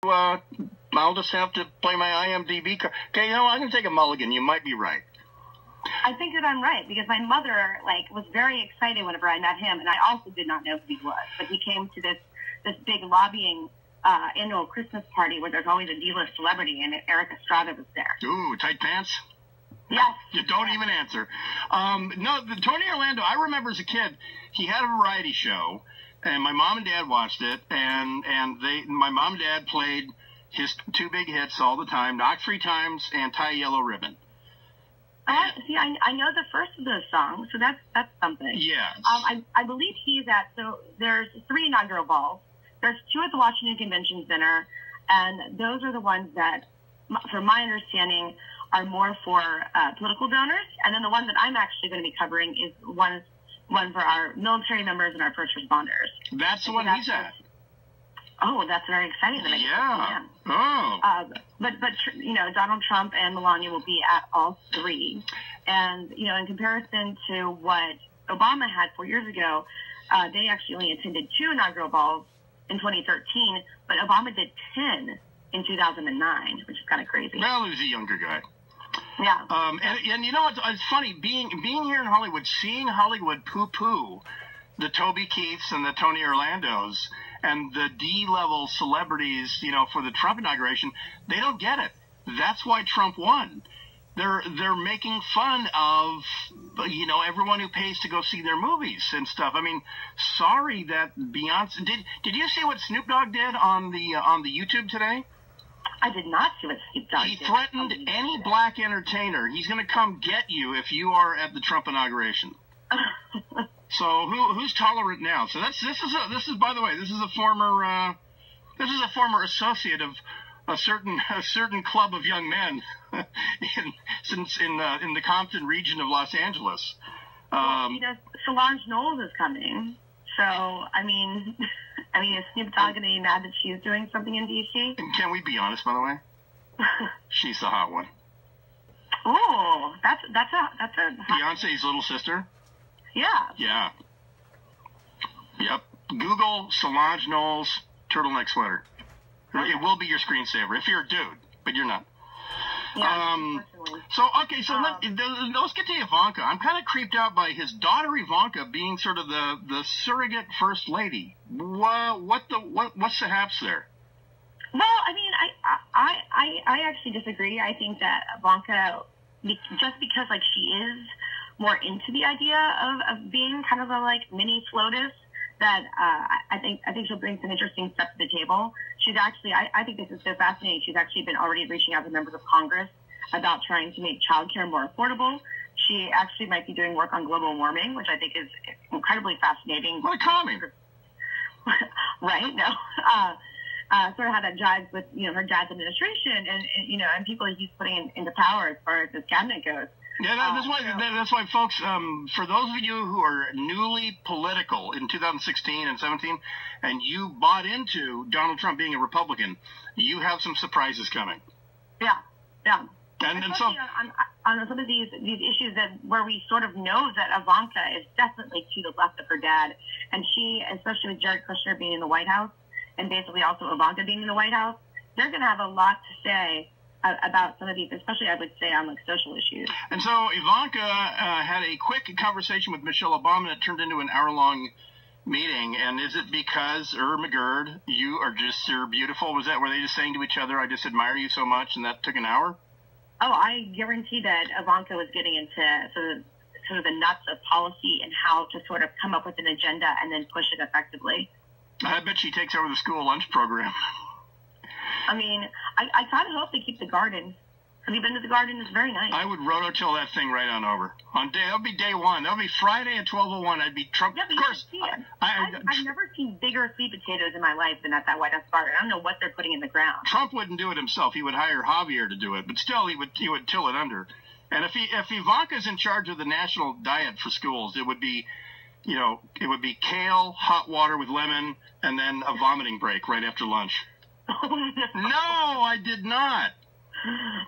I'll just have to play my IMDb card. Okay, you know, I'm going to take a mulligan. You might be right. I think that I'm right, because my mother, was very excited whenever I met him, and I also did not know who he was. But he came to this big lobbying annual Christmas party where there's always a D-list celebrity, and Eric Estrada was there. Ooh, tight pants? Yes. You don't even answer. No, Tony Orlando, I remember as a kid, he had a variety show, and my mom and dad watched it, and my mom and dad played his two big hits all the time, Knock 3 Times and Tie a Yellow Ribbon. See, I know the first of those songs, so that's something. Yes. I believe so there's 3 inaugural balls. There's 2 at the Washington Convention Center, and those are the ones that, from my understanding, are more for political donors. And then the one that I'm actually going to be covering is one for our military members and our first responders. That's the one he's at. Oh, that's very exciting. Yeah. Oh. But you know, Donald Trump and Melania will be at all 3. And, you know, in comparison to what Obama had 4 years ago, they actually only attended 2 inaugural balls in 2013, but Obama did 10 in 2009, which is kind of crazy. Well, he was a younger guy. Yeah. And you know, it's funny, being here in Hollywood, seeing Hollywood poo-poo the Toby Keiths and the Tony Orlandos and the D-level celebrities, you know, for the Trump inauguration. They don't get it. That's why Trump won. They're making fun of, you know, everyone who pays to go see their movies and stuff. I mean, sorry that Beyonce did you see what Snoop Dogg did on the YouTube today? I did not see what Snoop Dogg did. He threatened any black entertainer. He's going to come get you if you are at the Trump inauguration. So who's tolerant now? So this is by the way, this is a former associate of a certain club of young men in the Compton region of Los Angeles. Well, you know, Solange Knowles is coming. So I mean, is Snoop Dogg going to be mad that she's doing something in D.C.? And can we be honest, by the way? She's the hot one. Oh, that's a Beyonce's little sister. Yeah. Yeah. Yep. Google Solange Knowles turtleneck sweater. Okay. It will be your screensaver if you're a dude, but you're not. Yeah, so let's get to Ivanka. I'm kind of creeped out by his daughter Ivanka being sort of the surrogate first lady. What's the haps there? Well, I mean, I actually disagree. I think that Ivanka, just because she is more into the idea of being kind of a mini FLOTUS, that I think she'll bring some interesting stuff to the table. She's actually, I think this is so fascinating. She's actually been already reaching out to members of Congress about trying to make childcare more affordable. She actually might be doing work on global warming, which I think is incredibly fascinating. What a comment. Right? No. Sort of how that jives with, her dad's administration and people he's putting into power as far as his cabinet goes. Yeah, that's why, folks, for those of you who are newly political in 2016 and 17, and you bought into Donald Trump being a Republican, you have some surprises coming. Yeah. And especially on some of these issues where we sort of know that Ivanka is definitely to the left of her dad, and she, especially with Jared Kushner being in the White House, and basically also Ivanka being in the White House, they're going to have a lot to say about some of these, especially I would say on social issues. And so Ivanka had a quick conversation with Michelle Obama that turned into an hour-long meeting. And is it because McGurd, you're beautiful? Were they just saying to each other, "I just admire you so much," and that took an hour? Oh, I guarantee that Ivanka was getting into sort of the nuts of policy and how to sort of come up with an agenda and then push it effectively. I bet she takes over the school lunch program. I mean, I kind of hope they keep the garden. Have you been to the garden? It's very nice. I would rototill that thing right on over. That'll be day one. That'll be Friday at 12:01. I'd be Trump. Yeah, but of course. I've never seen bigger sweet potatoes in my life than at that White House garden. I don't know what they're putting in the ground. Trump wouldn't do it himself. He would hire Javier to do it, but still, he would till it under. And if Ivanka's in charge of the national diet for schools, it would be, it would be kale, hot water with lemon, and then a vomiting break right after lunch. No, I did not.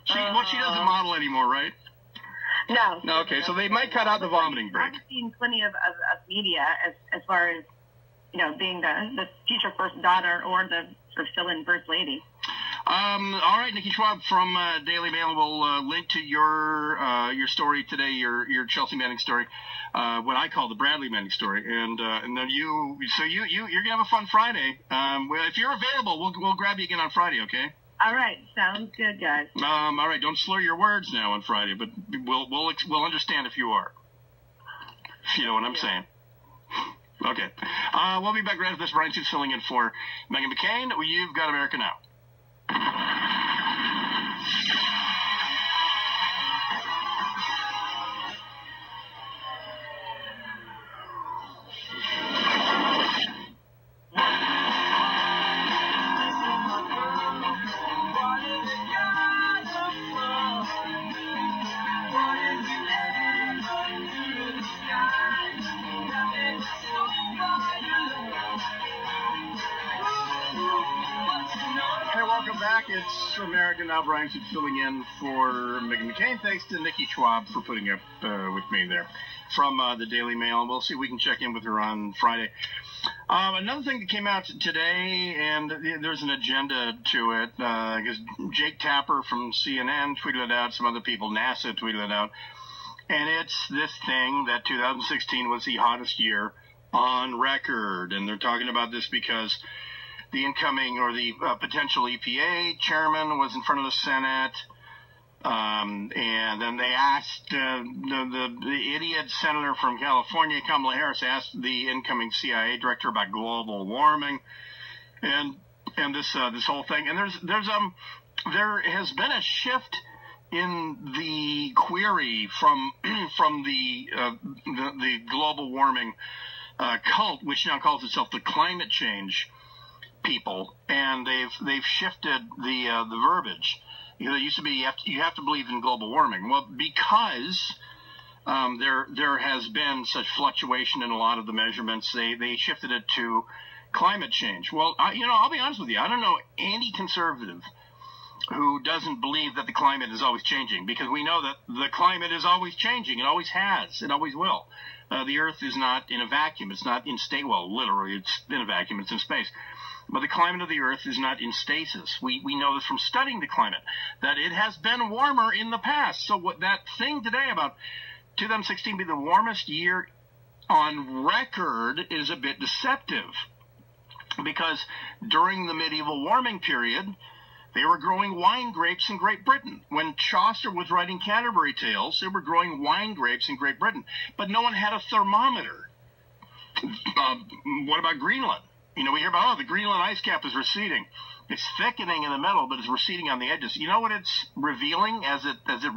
She doesn't model anymore, right? No. Okay, so they might cut out the vomiting break. I've seen plenty of media as far as, being the teacher first daughter or the fill-in First Lady. All right, Nikki Schwab from Daily Mail will link to your story today, your Chelsea Manning story, what I call the Bradley Manning story, and then you're gonna have a fun Friday. If you're available, we'll grab you again on Friday, okay? All right, sounds good, guys. All right, don't slur your words now on Friday, but we'll understand if you are. If you know what I'm saying. Okay. We'll be back right after this. Bryan Suits filling in for Meghan McCain. You've got America Now. Welcome back. It's America Now. Bryan Suits filling in for Meghan McCain. Thanks to Nikki Schwab for putting up with me there from the Daily Mail. We'll see if we can check in with her on Friday. Another thing that came out today, and there's an agenda to it, because Jake Tapper from CNN tweeted it out, some other people, NASA tweeted it out, and it's this thing that 2016 was the hottest year on record, and they're talking about this because the incoming or the potential EPA chairman was in front of the Senate, and then they asked the idiot senator from California, Kamala Harris, asked the incoming CIA director about global warming, and this whole thing. And there has been a shift in the query from the global warming cult, which now calls itself the climate change people, and they've shifted the verbiage. You know, it used to be you have to believe in global warming. Well, because there has been such fluctuation in a lot of the measurements, they shifted it to climate change. Well, I'll be honest with you. I don't know any conservative who doesn't believe that the climate is always changing, because we know that the climate is always changing. It always has. It always will. The Earth is not in a vacuum. It's not in well, literally, it's in a vacuum. It's in space. But the climate of the Earth is not in stasis. We know this from studying the climate, that it has been warmer in the past. So what that thing today about 2016 being the warmest year on record is a bit deceptive, because during the medieval warming period, they were growing wine grapes in Great Britain. When Chaucer was writing Canterbury Tales, they were growing wine grapes in Great Britain. But no one had a thermometer. What about Greenland? We hear about, the Greenland ice cap is receding. It's thickening in the middle, but it's receding on the edges. You know what it's revealing as it